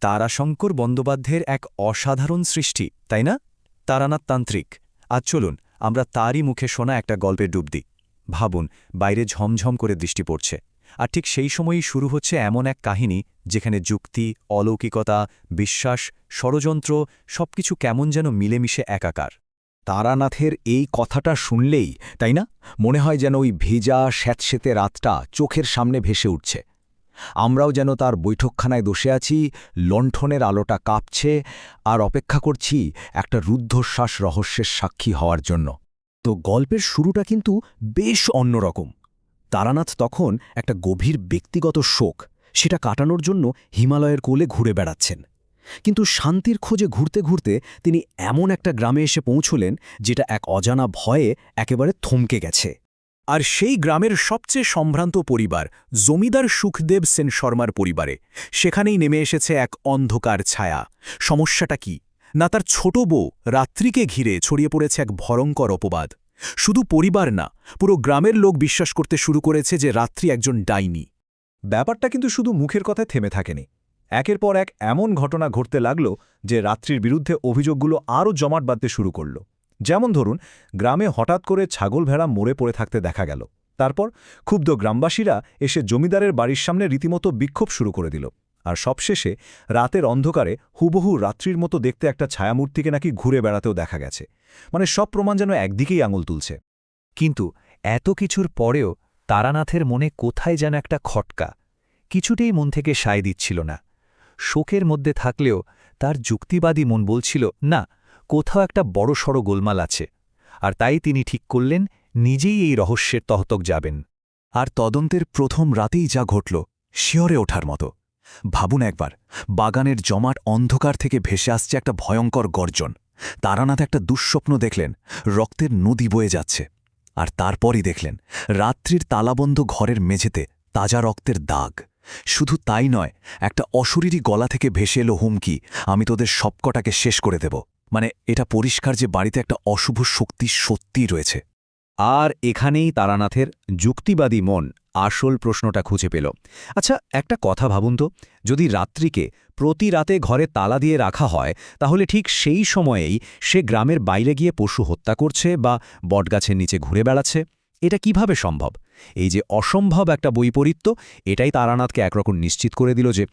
তারাশঙ্কর বন্দ্যোপাধ্যায়ের এক অসাধারণ সৃষ্টি, তাই না? তারানাথ তান্ত্রিক। আজ চলুন আমরা তারই মুখে শোনা একটা গল্পে ডুব দিই। ভাবুন, বাইরে ঝমঝম করে বৃষ্টি পড়ছে, আর ঠিক সেই সময়ই শুরু হচ্ছে এমন এক কাহিনী যেখানে যুক্তি, অলৌকিকতা, বিশ্বাস, ষড়যন্ত্র সবকিছু কেমন যেন মিলেমিশে একাকার। তারানাথের এই কথাটা শুনলেই, তাই না, মনে হয় যেন ওই ভেজা স্যাঁতসেঁতে রাতটা চোখের সামনে ভেসে উঠছে। আমরাও যেন তার বৈঠকখানায় বসে আছি, লণ্ঠনের আলোটা কাঁপছে, আর অপেক্ষা করছি একটা রুদ্ধশ্বাস রহস্যের সাক্ষী হওয়ার জন্য। তো গল্পের শুরুটা কিন্তু বেশ অন্যরকম। তারানাথ তখন একটা গভীর ব্যক্তিগত শোক, সেটা কাটানোর জন্য হিমালয়ের কোলে ঘুরে বেড়াচ্ছেন। কিন্তু শান্তির খোঁজে ঘুরতে ঘুরতে তিনি এমন একটা গ্রামে এসে পৌঁছলেন যেটা এক অজানা ভয়ে একেবারে থমকে গেছে। আর সেই গ্রামের সবচেয়ে সম্ভ্রান্ত পরিবার জমিদার সুখদেব সেন শর্মার পরিবারে সেখানেই নেমে এসেছে এক অন্ধকার ছায়া। সমস্যাটা কি না, তার ছোট বউ রাত্রিকে ঘিরে ছড়িয়ে পড়েছে এক ভয়ঙ্কর অপবাদ। শুধু পরিবার না, পুরো গ্রামের লোক বিশ্বাস করতে শুরু করেছে যে রাত্রি একজন ডাইনি। ব্যাপারটা কিন্তু শুধু মুখের কথায় থেমে থাকেনি। একের পর এক এমন ঘটনা ঘটতে লাগল যে রাত্রির বিরুদ্ধে অভিযোগগুলো আরও জমাট বাঁধতে শুরু করল। যেমন ধরুন, গ্রামে হঠাৎ করে ছাগল ভেড়া মরে পড়ে থাকতে দেখা গেল। তারপর ক্ষুব্ধ গ্রামবাসীরা এসে জমিদারের বাড়ির সামনে রীতিমতো বিক্ষোভ শুরু করে দিল। আর সবশেষে রাতের অন্ধকারে হুবহু রাত্রির মতো দেখতে একটা ছায়ামূর্তিকে নাকি ঘুরে বেড়াতেও দেখা গেছে। মানে সব প্রমাণ যেন একদিকেই আঙুল তুলছে। কিন্তু এত কিছুর পরেও তারানাথের মনে কোথায় যেন একটা খটকা কিছুতেই মন থেকে সায় দিচ্ছিল না। শোকের মধ্যে থাকলেও তার যুক্তিবাদী মন বলছিল, না, কোথাও একটা বড়সড় গোলমাল আছে। আর তাই তিনি ঠিক করলেন নিজেই এই রহস্যের তহতক যাবেন। আর তদন্তের প্রথম রাতেই যা ঘটল, শিয়রে ওঠার মতো। ভাবুন একবার, বাগানের জমাট অন্ধকার থেকে ভেসে আসছে একটা ভয়ঙ্কর গর্জন। তারানাথ একটা দুঃস্বপ্ন দেখলেন, রক্তের নদী বয়ে যাচ্ছে। আর তারপরই দেখলেন রাত্রির তালাবন্ধ ঘরের মেঝেতে তাজা রক্তের দাগ। শুধু তাই নয়, একটা অশরীরী গলা থেকে ভেসে এলো হুমকি, আমি তোদের সবকটাকে শেষ করে দেব। মানে এটা পরিষ্কার যে বাড়িতে একটা অশুভ শক্তি সত্যিই রয়েছে। আর এখানেই তারানাথের যুক্তিবাদী মন আসল প্রশ্নটা খুঁজে পেল। আচ্ছা, একটা কথা ভাবুন তো, যদি রাত্রিকে প্রতি রাতে ঘরে তালা দিয়ে রাখা হয়, তাহলে ঠিক সেই সময়েই সে গ্রামের বাইরে গিয়ে পশু হত্যা করছে বা বটগাছের নিচে ঘুরে বেড়াচ্ছে। এটা কিভাবে সম্ভব? এই যে অসম্ভব একটা বৈপরীত্য, এটাই তারানাথকে একরকম নিশ্চিত করে দিল যে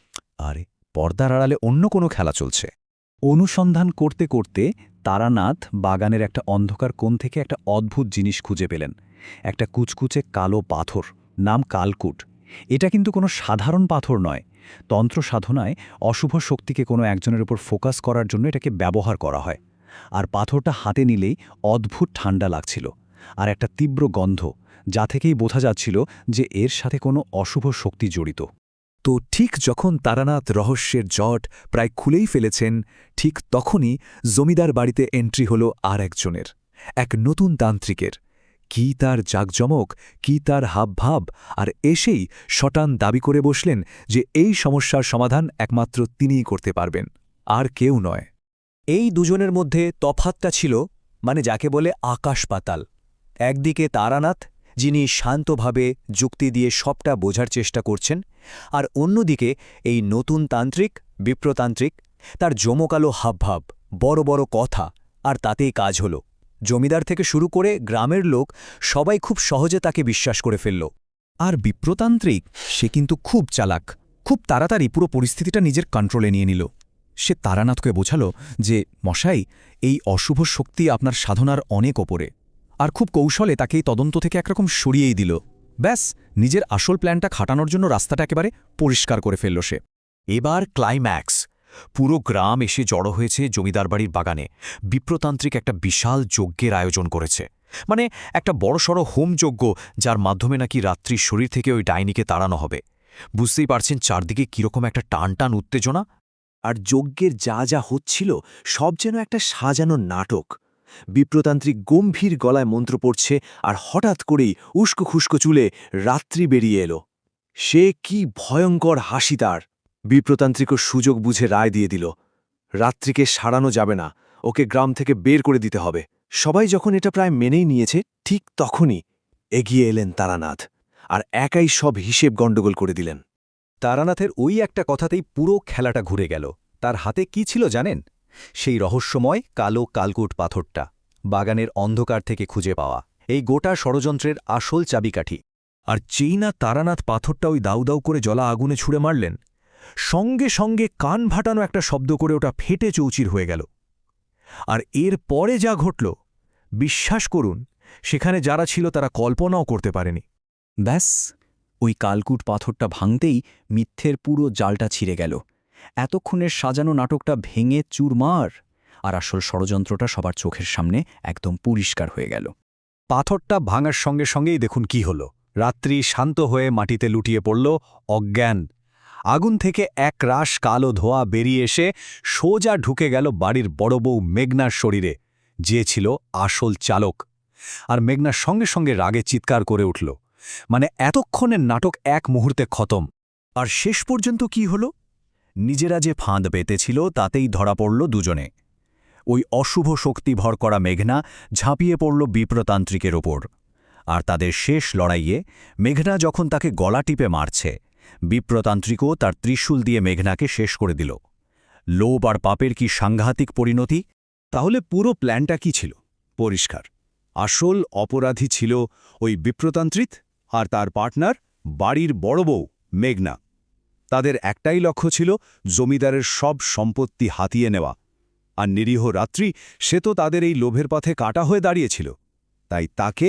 আরে, পর্দার আড়ালে অন্য কোনো খেলা চলছে। অনুসন্ধান করতে করতে তারানাথ বাগানের একটা অন্ধকার কোণ থেকে একটা অদ্ভুত জিনিস খুঁজে পেলেন। একটা কুচকুচে কালো পাথর, নাম কালকুট। এটা কিন্তু কোনো সাধারণ পাথর নয়। তন্ত্র সাধনায় অশুভ শক্তিকে কোনো একজনের উপর ফোকাস করার জন্য এটাকে ব্যবহার করা হয়। আর পাথরটা হাতে নিলেই অদ্ভুত ঠান্ডা লাগছিল, আর একটা তীব্র গন্ধ, যা থেকেই বোঝা যাচ্ছিল যে এর সাথে কোনো অশুভ শক্তি জড়িত। তো ঠিক যখন তারানাথ রহস্যের জট প্রায় খুলেই ফেলেছেন, ঠিক তখনই জমিদার বাড়িতে এন্ট্রি হল আর একজনের, এক নতুন তান্ত্রিকের। কি তার জাঁকজমক, কি তার হাবভাব, আর এসেই শটান দাবি করে বসলেন যে এই সমস্যার সমাধান একমাত্র তিনিই করতে পারবেন, আর কেউ নয়। এই দুজনের মধ্যে তফাতটা ছিল, মানে যাকে বলে আকাশ পাতাল। একদিকে তারানাথ, যিনি শান্তভাবে যুক্তি দিয়ে সবটা বোঝার চেষ্টা করছেন, আর অন্যদিকে এই নতুন তান্ত্রিক, বিপ্রতান্ত্রিক, তার জমকালো হাবভাব, বড় বড় কথা, আর তাতেই কাজ হল। জমিদার থেকে শুরু করে গ্রামের লোক সবাই খুব সহজে তাকে বিশ্বাস করে ফেলল। আর বিপ্রতান্ত্রিক, সে কিন্তু খুব চালাক, খুব তাড়াতাড়ি পুরো পরিস্থিতিটা নিজের কন্ট্রোলে নিয়ে নিল। সে তারানাথকে বোঝালো যে মশাই, এই অশুভ শক্তি আপনার সাধনার অনেক ওপরে, আর খুব কৌশলে তাকে এই তদন্ত থেকে একরকম সরিয়েই দিল। ব্যাস, নিজের আসল প্ল্যানটা খাটানোর জন্য রাস্তাটা একেবারে পরিষ্কার করে ফেলল সে। এবার ক্লাইম্যাক্স। পুরো গ্রাম এসে জড়ো হয়েছে জমিদার বাড়ির বাগানে। বিপ্রতান্ত্রিক একটা বিশাল যজ্ঞের আয়োজন করেছে, মানে একটা বড়সড় হোমযজ্ঞ, যার মাধ্যমে নাকি রাত্রির শরীর থেকে ওই ডাইনিকে তাড়ানো হবে। বুঝতেই পারছেন চারদিকে কীরকম একটা টান টান উত্তেজনা। আর যজ্ঞের যা যা হচ্ছিল সব যেন একটা সাজানো নাটক। বিপ্রতান্ত্রিক গম্ভীর গলায় মন্ত্র পড়ছে, আর হঠাৎ করেই উস্কো খুস্কো চুলে রাত্রি বেরিয়ে এলো। সে কি ভয়ঙ্কর হাসি তার! বিপ্রতান্ত্রিকও সুযোগ বুঝে রায় দিয়ে দিল, রাত্রিকে সারানো যাবে না, ওকে গ্রাম থেকে বের করে দিতে হবে। সবাই যখন এটা প্রায় মেনেই নিয়েছে, ঠিক তখনই এগিয়ে এলেন তারানাথ, আর একাই সব হিসেব গণ্ডগোল করে দিলেন। তারানাথের ওই একটা কথাতেই পুরো খেলাটা ঘুরে গেল। তার হাতে কি ছিল জানেন? সেই রহস্যময় কালো কালকুট পাথরটা, বাগানের অন্ধকার থেকে খুঁজে পাওয়া এই গোটা ষড়যন্ত্রের আসল চাবিকাঠি। আর যেই না তারানাথ পাথরটা ওই দাউ দাউ করে জ্বলা আগুনে ছুঁড়ে মারলেন, সঙ্গে সঙ্গে কান ফাটানো একটা শব্দ করে ওটা ফেটে চৌচির হয়ে গেল। আর এর পরে যা ঘটল, বিশ্বাস করুন, সেখানে যারা ছিল তারা কল্পনাও করতে পারেনি। ব্যাস, ওই কালকুট পাথরটা ভাঙতেই মিথ্যের পুরো জালটা ছিঁড়ে গেল। এতক্ষণের সাজানো নাটকটা ভেঙে চুরমার, আর আসল ষড়যন্ত্রটা সবার চোখের সামনে একদম পরিষ্কার হয়ে গেল। পাথরটা ভাঙার সঙ্গে সঙ্গেই দেখুন কি হল। রাত্রি শান্ত হয়ে মাটিতে লুটিয়ে পড়ল অজ্ঞান। আগুন থেকে এক রাশ কালো ধোঁয়া বেরিয়ে এসে সোজা ঢুকে গেল বাড়ির বড় বউ মেঘনার শরীরে, যে ছিল আসল চালক। আর মেঘনার সঙ্গে সঙ্গে রাগে চিৎকার করে উঠল। মানে এতক্ষণের নাটক এক মুহূর্তে খতম। আর শেষ পর্যন্ত কি হল? নিজেরা যে ফাঁদ পেতেছিল তাতেই ধরা পড়ল দুজনে। ওই অশুভ শক্তি ভর করা মেঘনা ঝাঁপিয়ে পড়ল বিপ্রতান্ত্রিকের ওপর। আর তাদের শেষ লড়াইয়ে মেঘনা যখন তাকে গলা টিপে মারছে, বিপ্রতান্ত্রিকও তার ত্রিশূল দিয়ে মেঘনাকে শেষ করে দিল। লোভ আর পাপের কি সাংঘাতিক পরিণতি! তাহলে পুরো প্ল্যানটা কি ছিল? পরিষ্কার, আসল অপরাধী ছিল ওই বিপ্রতান্ত্রিত আর তার পার্টনার বাড়ির বড় বউ মেঘনা। তাদের একটাই লক্ষ্য ছিল জমিদারের সব সম্পত্তি হাতিয়ে নেওয়া। আর নিরীহ রাত্রি, সে তো তাদের এই লোভের পথে কাটা হয়ে দাঁড়িয়েছিল। তাই তাকে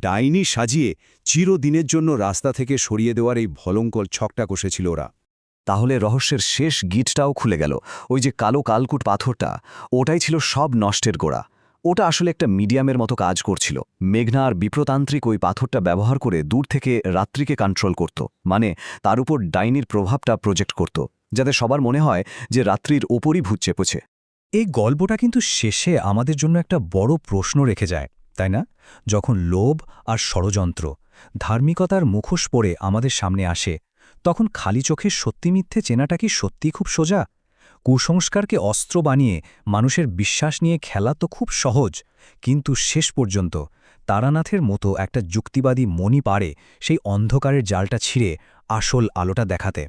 ডাইনি সাজিয়ে চিরদিনের জন্য রাস্তা থেকে সরিয়ে দেওয়ার এই ভয়ঙ্কর ছকটা কষেছিল ওরা। তাহলে রহস্যের শেষ গিটটাও খুলে গেল। ওই যে কালো কালকুট পাথরটা, ওটাই ছিল সব নষ্টের গোড়া। ওটা আসলে একটা মিডিয়ামের মতো কাজ করছিল। মেঘনা আর বিপ্রতান্ত্রিক ওই পাথরটা ব্যবহার করে দূর থেকে রাত্রিকে কন্ট্রোল করত, মানে তার উপর ডাইনির প্রভাবটা প্রজেক্ট করত, যাতে সবার মনে হয় যে রাত্রির ওপরই ভূত চেপেছে। এই গল্পটা কিন্তু শেষে আমাদের জন্য একটা বড় প্রশ্ন রেখে যায়, তাই না? যখন লোভ আর ষড়যন্ত্র ধার্মিকতার মুখোশ পরে আমাদের সামনে আসে, তখন খালি চোখে সত্যি মিথ্যে চেনাটা কি সত্যি খুব সোজা? কুসংস্কারকে অস্ত্র বানিয়ে মানুষের বিশ্বাস নিয়ে খেলা তো খুব সহজ, কিন্তু শেষ পর্যন্ত তারানাথের মতো একটা যুক্তিবাদী মনি পারে সেই অন্ধকারের জালটা ছিঁড়ে আসল আলোটা দেখাতে।